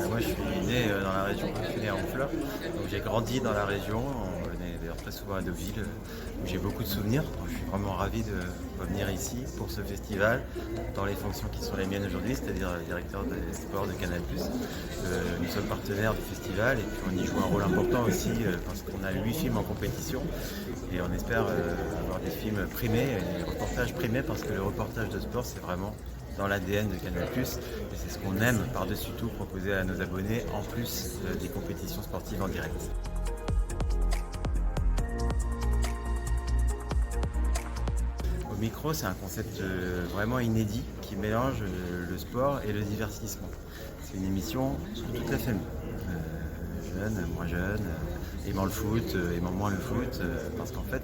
Moi, je suis né dans la région, je suis né à Honfleur, donc j'ai grandi dans la région. On venait d'ailleurs très souvent à Deauville, où j'ai beaucoup de souvenirs. Donc, je suis vraiment ravi de revenir ici pour ce festival, dans les fonctions qui sont les miennes aujourd'hui, c'est-à-dire directeur des sports de Canal+. Nous sommes partenaires du festival et puis on y joue un rôle important aussi parce qu'on a 8 films en compétition et on espère avoir des films primés, des reportages primés parce que le reportage de sport, c'est vraiment dans l'ADN de Canal+, et c'est ce qu'on aime par-dessus tout proposer à nos abonnés, en plus des compétitions sportives en direct. Au micro, c'est un concept vraiment inédit qui mélange le sport et le divertissement. C'est une émission pour toute la famille, jeunes, moins jeunes, aimant le foot, aimant moins le foot, parce qu'en fait,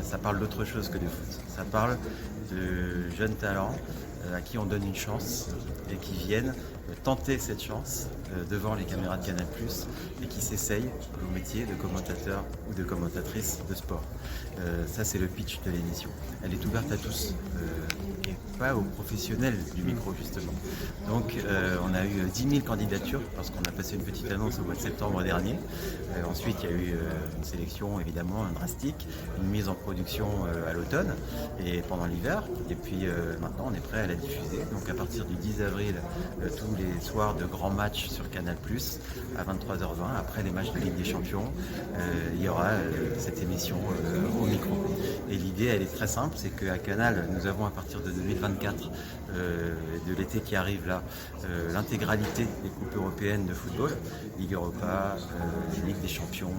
ça parle d'autre chose que de foot. Ça parle de jeunes talents à qui on donne une chance et qui viennent tenter cette chance devant les caméras de Canal+, et qui s'essayent au métier de commentateur ou de commentatrice de sport. Ça, c'est le pitch de l'émission. Elle est ouverte à tous et pas aux professionnels du micro, justement. Donc, on a eu 10 000 candidatures parce qu'on a passé une petite annonce au mois de septembre dernier. Ensuite, il y a eu une sélection évidemment drastique, une mise en production à l'automne et pendant l'hiver. Et puis maintenant, on est prêt à la diffuser. Donc, à partir du 10 avril, tous les soirs de grands matchs sur Canal+, à 23h20, après les matchs de Ligue des Champions, il y aura cette émission au micro. Et l'idée, elle est très simple, c'est qu'à Canal, nous avons à partir de 2024, de l'été qui arrive là, l'intégralité des coupes européennes de football, Ligue Europa, Ligue des Champions,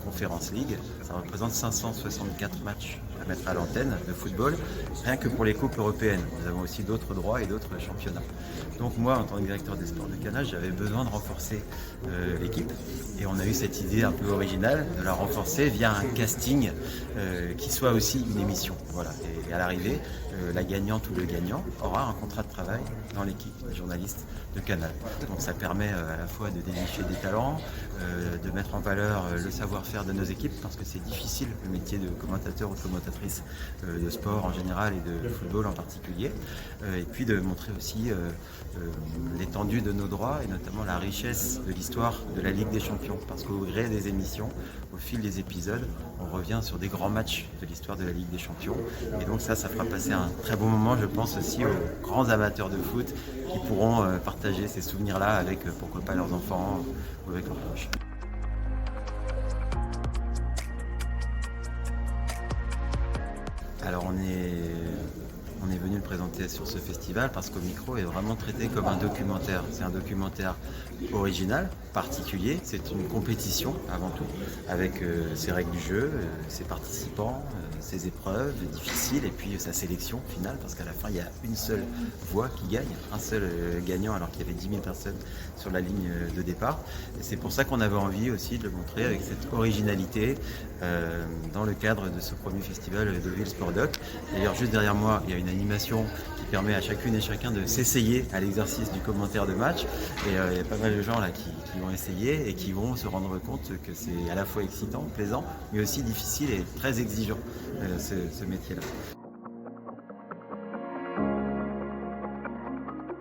Conference League. Ça représente 564 matchs à mettre à l'antenne de football, rien que pour les coupes européennes. Nous avons aussi d'autres droits et d'autres championnats. Donc moi, en tant que directeur des sports de Canal, j'avais besoin de renforcer l'équipe. Et on a eu cette idée un peu originale de la renforcer via un casting qui soit aussi une émission. Voilà. Et à l'arrivée, la gagnante ou le gagnant aura un contrat de travail dans l'équipe des journalistes de Canal. Donc ça permet à la fois de dénicher des talents, de mettre en valeur le savoir-faire de nos équipes, parce que c'est difficile le métier de commentateur ou de commentatrice de sport en général et de football en particulier, et puis de montrer aussi l'étendue de nos droits et notamment la richesse de l'histoire de la Ligue des Champions, parce qu'au gré des émissions, au fil des épisodes, on revient sur des grands matchs de l'histoire de la Ligue des Champions, et donc ça fera passer un très bon moment, je pense, aussi aux grands amateurs de foot qui pourront partager ces souvenirs-là avec, pourquoi pas, leurs enfants ou avec leurs proches. Alors on est venu le présenter sur ce festival parce qu'au micro est vraiment traité comme un documentaire. C'est un documentaire original, particulier, c'est une compétition avant tout, avec ses règles du jeu, ses participants, ses épreuves difficiles et puis sa sélection finale, parce qu'à la fin il y a une seule voix qui gagne, un seul gagnant alors qu'il y avait 10 000 personnes sur la ligne de départ. Et c'est pour ça qu'on avait envie aussi de le montrer avec cette originalité dans le cadre de ce premier festival Deauville Sport Doc. D'ailleurs, juste derrière moi, il y a une animation qui permet à chacune et chacun de s'essayer à l'exercice du commentaire de match. Et il y a pas mal de gens là qui vont essayer et qui vont se rendre compte que c'est à la fois excitant, plaisant, mais aussi difficile et très exigeant, ce métier-là.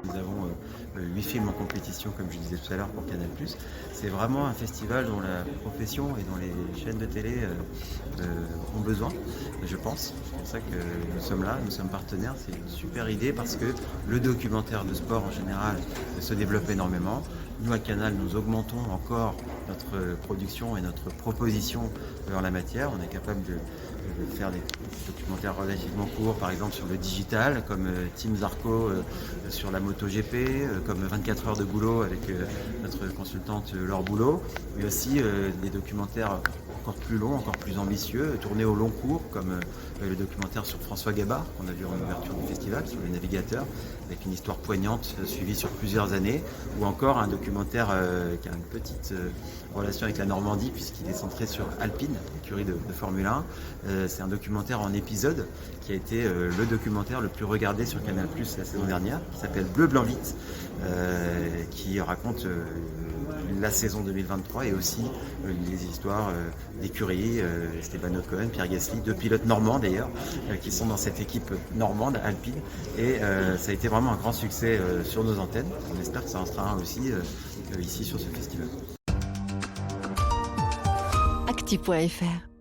Nous avons 8 films en compétition, comme je disais tout à l'heure, pour Canal+. C'est vraiment un festival dont la profession et dont les chaînes de télé ont besoin, je pense. C'est pour ça que nous sommes là, nous sommes partenaires. C'est une super idée parce que le documentaire de sport en général se développe énormément. Nous, à Canal, nous augmentons encore notre production et notre proposition en la matière. On est capable de faire des documentaires relativement courts, par exemple sur le digital, comme Team Zarco sur la MotoGP, comme 24 heures de boulot avec notre consultante Laure Boulot, mais aussi des documentaires encore plus longs, encore plus ambitieux, tournés au long cours, comme le documentaire sur François Gabard, qu'on a vu en ouverture du festival, sur le navigateur, avec une histoire poignante suivie sur plusieurs années, ou encore un documentaire qui a une petite relation avec la Normandie, puisqu'il est centré sur Alpine, l'écurie de Formule 1. C'est un documentaire en épisode qui a été le documentaire le plus regardé sur Canal+ la saison dernière, qui s'appelle Bleu, Blanc, Vite, qui raconte la saison 2023 et aussi les histoires d'écuries, Esteban Ocon, Pierre Gasly, deux pilotes normands d'ailleurs, qui sont dans cette équipe normande alpine. Et ça a été vraiment un grand succès sur nos antennes. On espère que ça en sera un aussi ici sur ce festival. Actu.fr